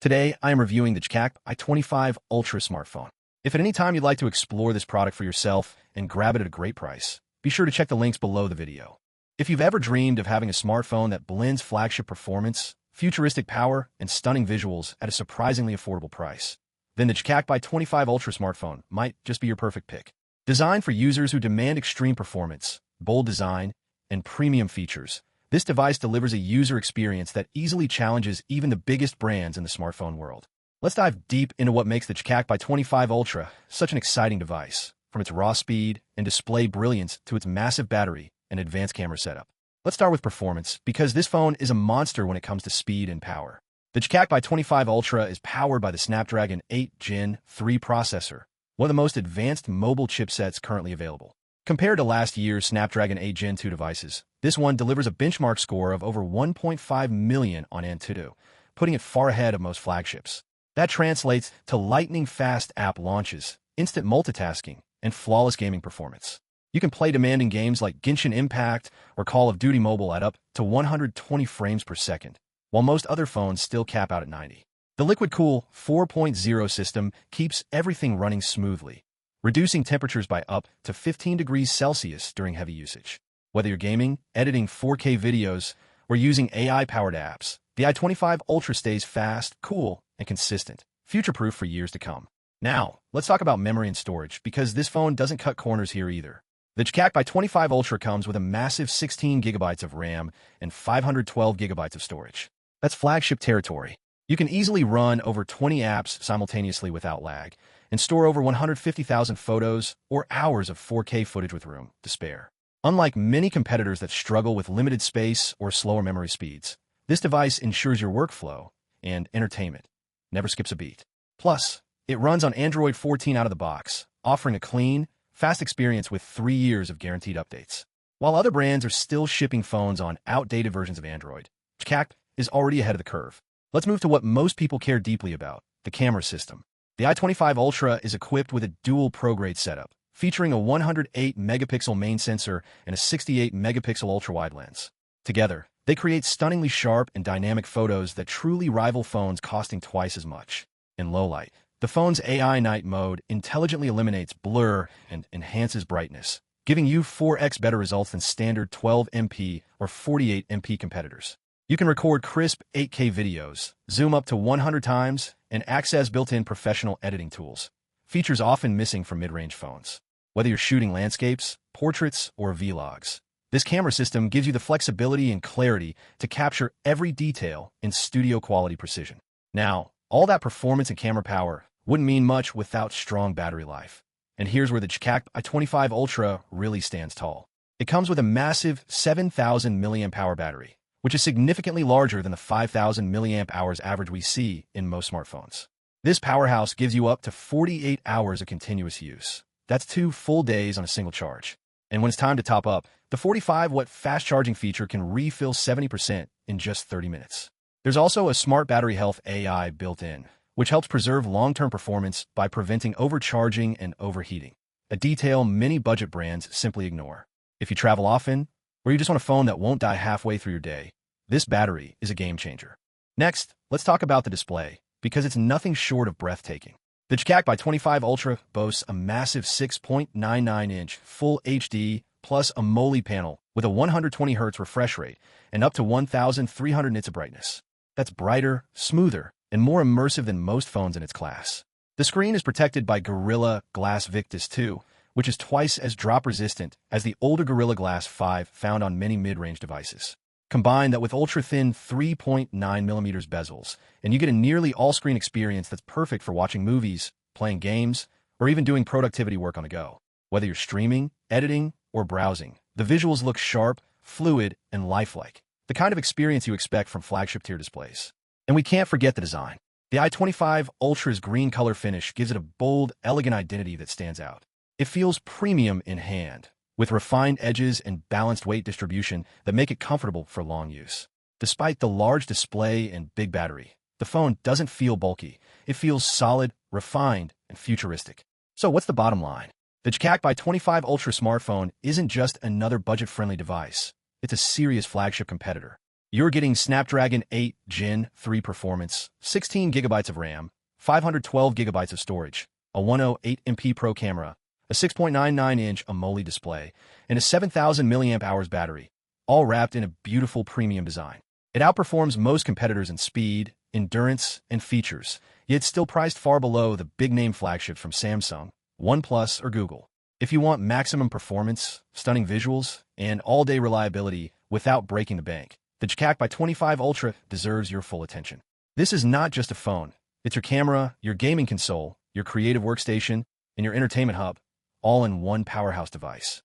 Today, I am reviewing the JQAKP I25 Ultra Smartphone. If at any time you'd like to explore this product for yourself and grab it at a great price, be sure to check the links below the video. If you've ever dreamed of having a smartphone that blends flagship performance, futuristic power, and stunning visuals at a surprisingly affordable price, then the JQAKP I25 Ultra Smartphone might just be your perfect pick. Designed for users who demand extreme performance, bold design, and premium features, this device delivers a user experience that easily challenges even the biggest brands in the smartphone world. Let's dive deep into what makes the JQAKP I25 Ultra such an exciting device, from its raw speed and display brilliance to its massive battery and advanced camera setup. Let's start with performance, because this phone is a monster when it comes to speed and power. The JQAKP I25 Ultra is powered by the Snapdragon 8 Gen 3 processor, one of the most advanced mobile chipsets currently available. Compared to last year's Snapdragon 8 Gen 2 devices, this one delivers a benchmark score of over 1.5 million on Antutu, putting it far ahead of most flagships. That translates to lightning-fast app launches, instant multitasking, and flawless gaming performance. You can play demanding games like Genshin Impact or Call of Duty Mobile at up to 120 frames per second, while most other phones still cap out at 90. The Liquid Cool 4.0 system keeps everything running smoothly, reducing temperatures by up to 15 degrees Celsius during heavy usage. Whether you're gaming, editing 4K videos, or using AI-powered apps, the i25 Ultra stays fast, cool, and consistent, future-proof for years to come. Now, let's talk about memory and storage, because this phone doesn't cut corners here either. The JQAKP I25 Ultra comes with a massive 16GB of RAM and 512GB of storage. That's flagship territory. You can easily run over 20 apps simultaneously without lag, and store over 150,000 photos or hours of 4K footage with room to spare. Unlike many competitors that struggle with limited space or slower memory speeds, this device ensures your workflow and entertainment never skips a beat. Plus, it runs on Android 14 out of the box, offering a clean, fast experience with 3 years of guaranteed updates. While other brands are still shipping phones on outdated versions of Android, JQAKP is already ahead of the curve. Let's move to what most people care deeply about, the camera system. The i25 Ultra is equipped with a dual pro-grade setup, featuring a 108-megapixel main sensor and a 68-megapixel ultra-wide lens. Together, they create stunningly sharp and dynamic photos that truly rival phones costing twice as much. In low light, the phone's AI night mode intelligently eliminates blur and enhances brightness, giving you 4x better results than standard 12MP or 48MP competitors. You can record crisp 8K videos, zoom up to 100 times, and access built-in professional editing tools, features often missing from mid-range phones. Whether you're shooting landscapes, portraits, or vlogs, this camera system gives you the flexibility and clarity to capture every detail in studio-quality precision. Now, all that performance and camera power wouldn't mean much without strong battery life. And here's where the JQAKP I25 Ultra really stands tall. It comes with a massive 7,000 mAh battery, which is significantly larger than the 5,000 mAh average we see in most smartphones. This powerhouse gives you up to 48 hours of continuous use. That's 2 full days on a single charge. And when it's time to top up, the 45-watt fast charging feature can refill 70% in just 30 minutes. There's also a smart battery health AI built in, which helps preserve long-term performance by preventing overcharging and overheating, a detail many budget brands simply ignore. If you travel often, or you just want a phone that won't die halfway through your day, this battery is a game changer. Next, let's talk about the display, because it's nothing short of breathtaking. The JQAKP I25 Ultra boasts a massive 6.99-inch Full HD plus AMOLED panel with a 120Hz refresh rate and up to 1,300 nits of brightness. That's brighter, smoother, and more immersive than most phones in its class. The screen is protected by Gorilla Glass Victus 2, which is twice as drop-resistant as the older Gorilla Glass 5 found on many mid-range devices. Combine that with ultra-thin 3.9mm bezels, and you get a nearly all-screen experience that's perfect for watching movies, playing games, or even doing productivity work on the go. Whether you're streaming, editing, or browsing, the visuals look sharp, fluid, and lifelike, the kind of experience you expect from flagship-tier displays. And we can't forget the design. The i25 Ultra's green color finish gives it a bold, elegant identity that stands out. It feels premium in hand, with refined edges and balanced weight distribution that make it comfortable for long use. Despite the large display and big battery, the phone doesn't feel bulky. It feels solid, refined, and futuristic. So what's the bottom line? The JQAKP I25 Ultra smartphone isn't just another budget-friendly device. It's a serious flagship competitor. You're getting Snapdragon 8 Gen 3 performance, 16 gigabytes of RAM, 512 gigabytes of storage, a 108MP Pro camera, a 6.99-inch AMOLED display, and a 7,000 mAh battery, all wrapped in a beautiful premium design. It outperforms most competitors in speed, endurance, and features, yet still priced far below the big-name flagships from Samsung, OnePlus, or Google. If you want maximum performance, stunning visuals, and all-day reliability without breaking the bank, the JQAKP I25 Ultra deserves your full attention. This is not just a phone. It's your camera, your gaming console, your creative workstation, and your entertainment hub, all in one powerhouse device.